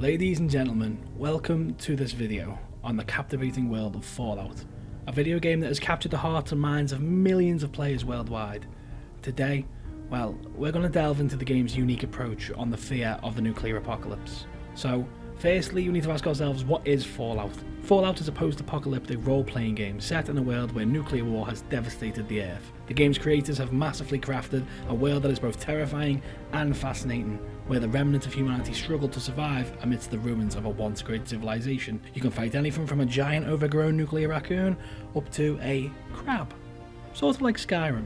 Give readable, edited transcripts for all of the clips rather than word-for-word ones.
Ladies and gentlemen, welcome to this video on the captivating world of Fallout, a video game that has captured the hearts and minds of millions of players worldwide. Today, well, we're going to delve into the game's unique approach on the fear of the nuclear apocalypse. So, firstly, we need to ask ourselves, what is Fallout? Fallout is a post-apocalyptic role-playing game set in a world where nuclear war has devastated the Earth. The game's creators have massively crafted a world that is both terrifying and fascinating, where the remnants of humanity struggle to survive amidst the ruins of a once great civilization. You can fight anything from a giant overgrown nuclear raccoon up to a crab, sort of like Skyrim.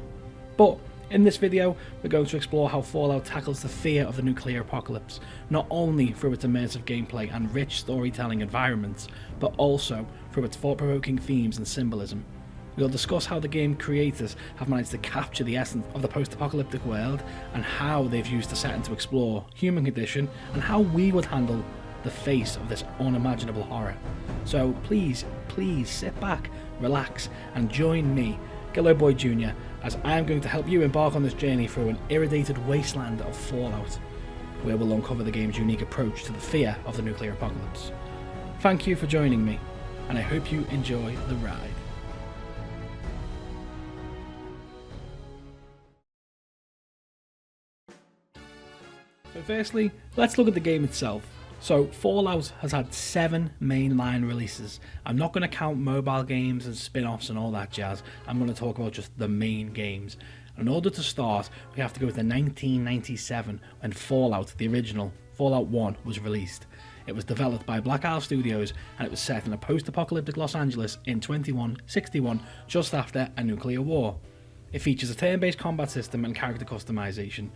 But in this video, we're going to explore how Fallout tackles the fear of the nuclear apocalypse, not only through its immersive gameplay and rich storytelling environments, but also through its thought-provoking themes and symbolism. We'll discuss how the game creators have managed to capture the essence of the post-apocalyptic world, and how they've used the setting to explore human condition, and how we would handle the face of this unimaginable horror. So please sit back, relax, and join me, Gillo Boy Jr., as I am going to help you embark on this journey through an irradiated wasteland of Fallout, where we'll uncover the game's unique approach to the fear of the nuclear apocalypse. Thank you for joining me, and I hope you enjoy the ride. So firstly, let's look at the game itself. So Fallout has had 7 mainline releases. I'm not going to count mobile games and spin-offs and all that jazz. I'm going to talk about just the main games. In order to start, we have to go to 1997 when Fallout, the original, Fallout 1, was released. It was developed by Black Isle Studios, and it was set in a post-apocalyptic Los Angeles in 2161, just after a nuclear war. It features a turn-based combat system and character customization.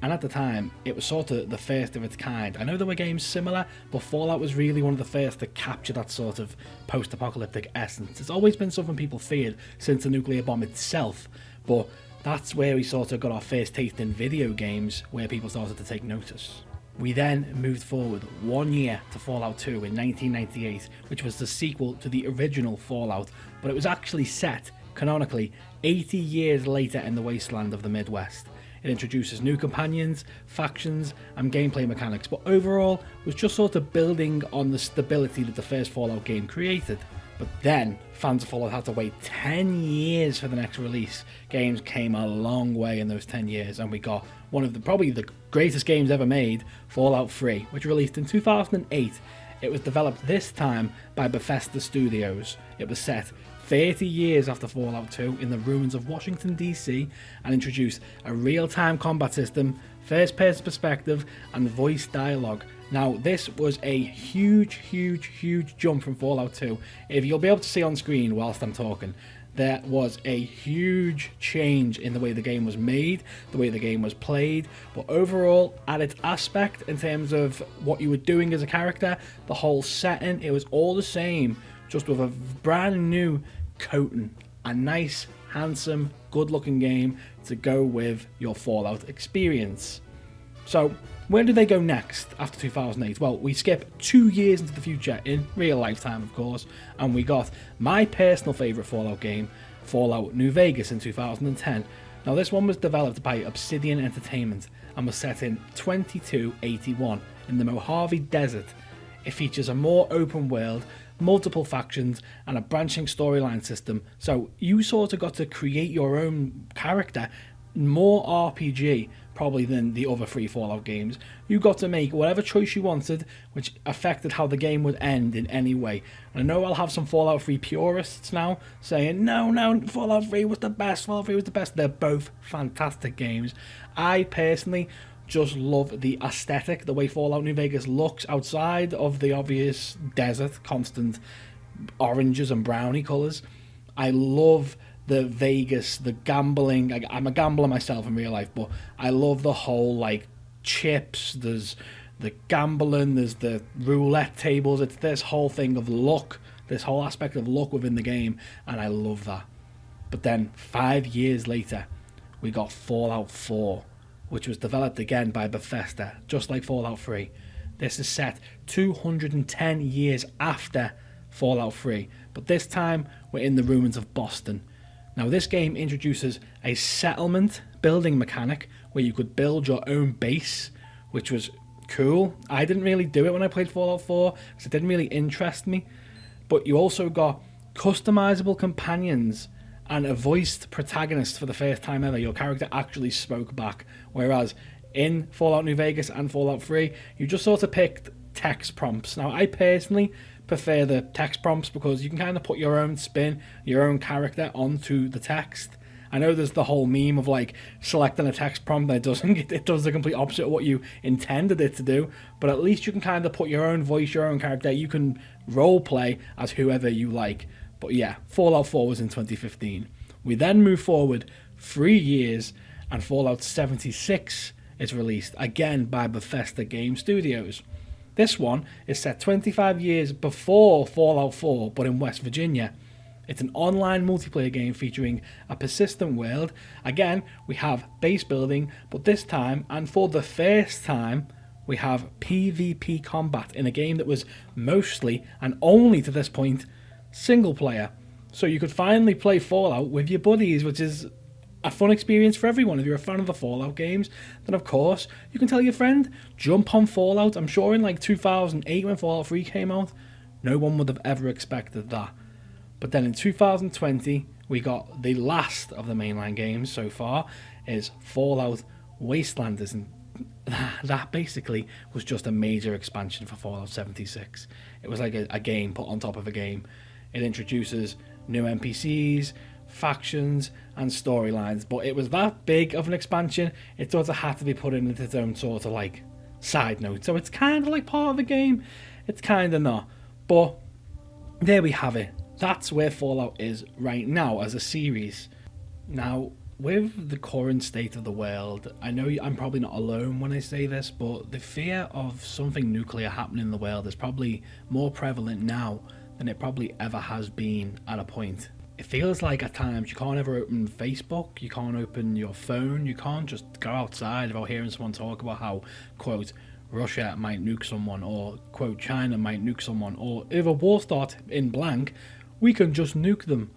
And at the time, it was sort of the first of its kind. I know there were games similar, but Fallout was really one of the first to capture that sort of post-apocalyptic essence. It's always been something people feared since the nuclear bomb itself, but that's where we sort of got our first taste in video games, where people started to take notice. We then moved forward 1 year to Fallout 2 in 1998, which was the sequel to the original Fallout, but it was actually set, canonically, 80 years later in the wasteland of the Midwest. It introduces new companions, factions, and gameplay mechanics, but overall was just sort of building on the stability that the first Fallout game created. But then, fans of Fallout had to wait 10 years for the next release. Games came a long way in those 10 years, and we got one of probably the greatest games ever made, Fallout 3, which released in 2008. It was developed this time by Bethesda Studios. It was set 30 years after Fallout 2 in the ruins of Washington DC, and introduced a real-time combat system, first-person perspective, and voice dialogue. Now, this was a huge jump from Fallout 2. If you'll be able to see on screen whilst I'm talking, there was a huge change in the way the game was made, the way the game was played, but overall, at its aspect, in terms of what you were doing as a character, the whole setting, it was all the same, just with a brand new coating. A nice, handsome, good-looking game to go with your Fallout experience. So, where do they go next after 2008? Well, we skip 2 years into the future, in real lifetime of course, and we got my personal favourite Fallout game, Fallout New Vegas, in 2010. Now, this one was developed by Obsidian Entertainment and was set in 2281 in the Mojave Desert. It features a more open world, multiple factions, and a branching storyline system, so you sort of got to create your own character, more RPG probably than the other 3 Fallout games. You got to make whatever choice you wanted, which affected how the game would end in any way. And I know I'll have some Fallout 3 purists now saying, no, Fallout 3 was the best, Fallout 3 was the best. They're both fantastic games. I personally just love the aesthetic, the way Fallout New Vegas looks outside of the obvious desert, constant oranges and brownie colours. I love the Vegas, the gambling. I'm a gambler myself in real life, but I love the whole, like, chips, there's the gambling, there's the roulette tables, it's this whole thing of luck, this whole aspect of luck within the game, and I love that. But then 5 years later, we got Fallout 4, which was developed again by Bethesda, just like Fallout 3. This is set 210 years after Fallout 3, but this time we're in the ruins of Boston. Now, this game introduces a settlement building mechanic where you could build your own base, which was cool. I didn't really do it when I played Fallout 4 because it didn't really interest me. But you also got customizable companions and a voiced protagonist for the first time ever. Your character actually spoke back, whereas in Fallout New Vegas and Fallout 3, you just sort of picked text prompts. Now, I personally prefer the text prompts because you can kind of put your own spin, your own character onto the text. I know there's the whole meme of like selecting a text prompt that it does the complete opposite of what you intended it to do, but at least you can kind of put your own voice, your own character. You can role play as whoever you like. But yeah, Fallout 4 was in 2015. We then move forward 3 years and Fallout 76 is released, again by Bethesda Game Studios. This one is set 25 years before Fallout 4, but in West Virginia. It's an online multiplayer game featuring a persistent world. Again, we have base building, but this time, and for the first time, we have PvP combat in a game that was mostly, and only to this point, single player. So you could finally play Fallout with your buddies, which is a fun experience for everyone. If you're a fan of the Fallout games, then of course, you can tell your friend, jump on Fallout. I'm sure in like 2008 when Fallout 3 came out, no one would have ever expected that. But then in 2020, we got the last of the mainline games so far, is Fallout Wastelanders, and that basically was just a major expansion for Fallout 76. It was like a game put on top of a game. It introduces new NPCs, factions, and storylines, but it was that big of an expansion, it sort of had to be put in its own sort of like side note. So it's kind of like part of the game, it's kind of not. But there we have it. That's where Fallout is right now as a series. Now, with the current state of the world, I know I'm probably not alone when I say this, but the fear of something nuclear happening in the world is probably more prevalent now than it probably ever has been at a point. It feels like at times you can't ever open Facebook, you can't open your phone, you can't just go outside without hearing someone talk about how, quote, Russia might nuke someone, or, quote, China might nuke someone, or if a war starts in blank, we can just nuke them.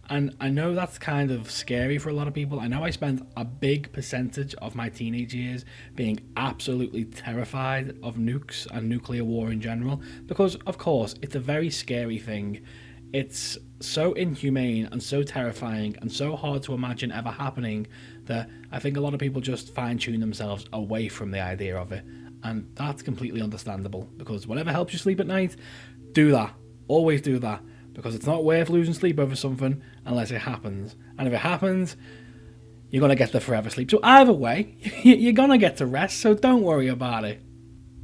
And I know that's kind of scary for a lot of people. I know I spent a big percentage of my teenage years being absolutely terrified of nukes and nuclear war in general, because of course it's a very scary thing. It's so inhumane and so terrifying and so hard to imagine ever happening that I think a lot of people just fine-tune themselves away from the idea of it. And that's completely understandable, because whatever helps you sleep at night, do that. Always do that. Because it's not worth losing sleep over something unless it happens. And if it happens, you're going to get the forever sleep. So either way, you're going to get to rest, so don't worry about it.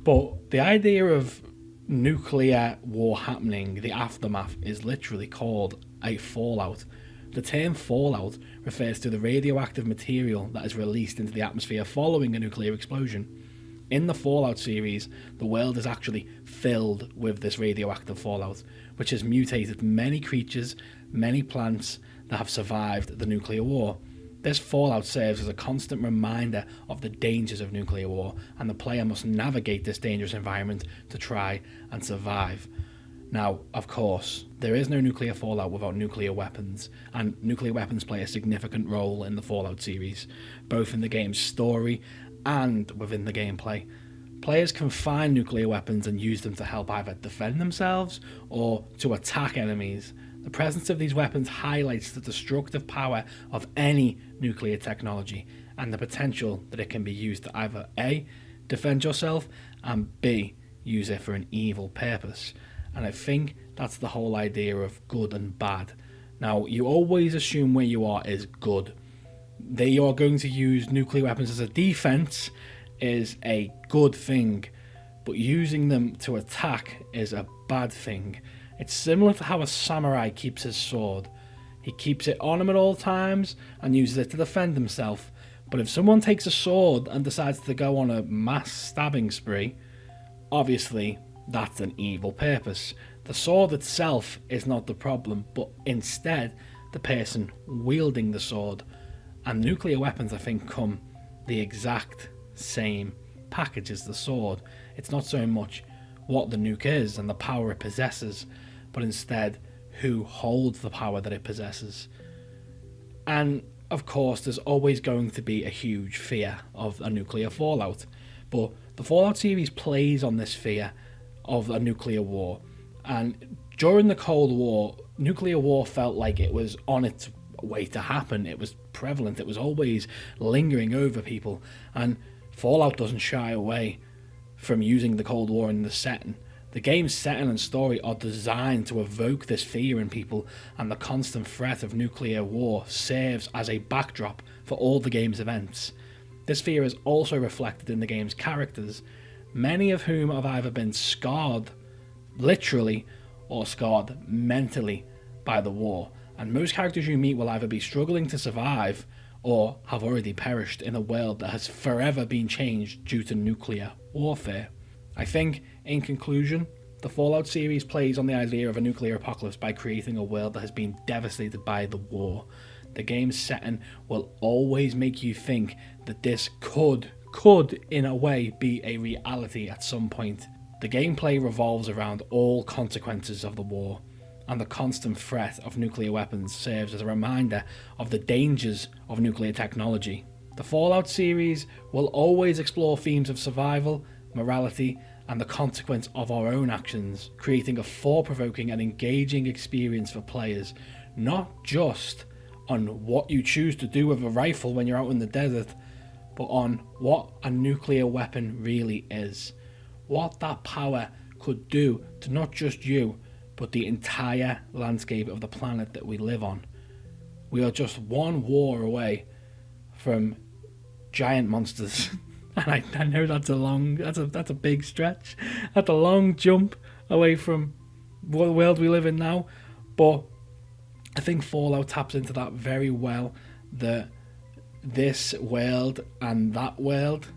But the idea of nuclear war happening, the aftermath, is literally called a fallout. The term fallout refers to the radioactive material that is released into the atmosphere following a nuclear explosion. In the Fallout series, the world is actually filled with this radioactive fallout, which has mutated many creatures, many plants that have survived the nuclear war. This fallout serves as a constant reminder of the dangers of nuclear war, and the player must navigate this dangerous environment to try and survive. Now, of course, there is no nuclear fallout without nuclear weapons, and nuclear weapons play a significant role in the Fallout series, both in the game's story and within the gameplay. Players can find nuclear weapons and use them to help either defend themselves or to attack enemies. The presence of these weapons highlights the destructive power of any nuclear technology and the potential that it can be used to either A, defend yourself, and B, use it for an evil purpose. And I think that's the whole idea of good and bad. Now, you always assume where you are is good. They are going to use nuclear weapons as a defense is a good thing, but using them to attack is a bad thing. It's similar to how a samurai keeps his sword. He keeps it on him at all times and uses it to defend himself. But if someone takes a sword and decides to go on a mass stabbing spree, obviously that's an evil purpose. The sword itself is not the problem, but instead the person wielding the sword. And nuclear weapons, I think, come the exact same package as the sword. It's not so much what the nuke is and the power it possesses, but instead who holds the power that it possesses. And of course, there's always going to be a huge fear of a nuclear fallout, but The Fallout series plays on this fear of a nuclear war, and during the Cold War, nuclear war felt like it was on its way to happen. It was prevalent, it was always lingering over people, and Fallout doesn't shy away from using the Cold War in the setting. The game's setting and story are designed to evoke this fear in people, and the constant threat of nuclear war serves as a backdrop for all the game's events. This fear is also reflected in the game's characters, many of whom have either been scarred, literally, or scarred mentally by the war, and most characters you meet will either be struggling to survive or have already perished in a world that has forever been changed due to nuclear warfare. I think, in conclusion, the Fallout series plays on the idea of a nuclear apocalypse by creating a world that has been devastated by the war. The game's setting will always make you think that this could in a way be a reality at some point. The gameplay revolves around all consequences of the war, and the constant threat of nuclear weapons serves as a reminder of the dangers of nuclear technology. The Fallout series will always explore themes of survival, morality, and the consequence of our own actions, creating a thought-provoking and engaging experience for players, not just on what you choose to do with a rifle when you're out in the desert, but on what a nuclear weapon really is, what that power could do to not just you, but the entire landscape of the planet that we live on. We are just one war away from giant monsters. And I know that's a big stretch. That's a long jump away from the world we live in now. But I think Fallout taps into that very well, that this world and that world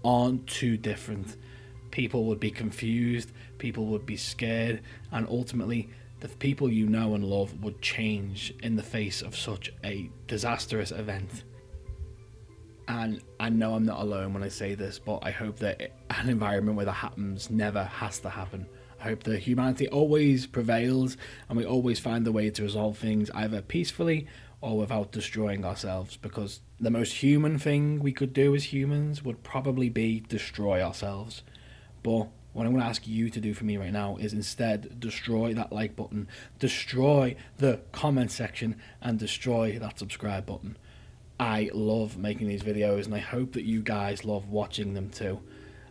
aren't too different. People would be confused, people would be scared, and ultimately the people you know and love would change in the face of such a disastrous event. And I know I'm not alone when I say this, but I hope that an environment where that happens never has to happen. I hope that humanity always prevails and we always find a way to resolve things either peacefully or without destroying ourselves, because the most human thing we could do as humans would probably be destroy ourselves. But what I'm going to ask you to do for me right now is instead destroy that like button, destroy the comment section, and destroy that subscribe button. I love making these videos and I hope that you guys love watching them too.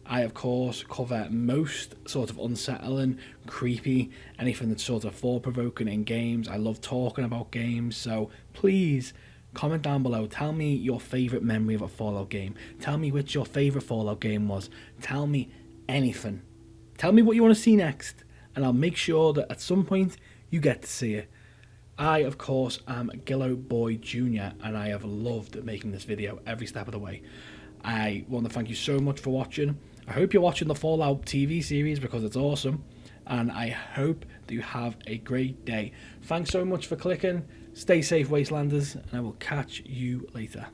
I of course cover most sort of unsettling, creepy, anything that's sort of thought-provoking in games. I love talking about games, so please comment down below. Tell me your favourite memory of a Fallout game. Tell me which your favourite Fallout game was. Tell me anything. Tell me what you want to see next, and I'll make sure that at some point you get to see it. I, of course, am Gillo Boy Jr. and I have loved making this video every step of the way. I want to thank you so much for watching. I hope you're watching the Fallout TV series because it's awesome, and I hope that you have a great day. Thanks so much for clicking. Stay safe, Wastelanders, and I will catch you later.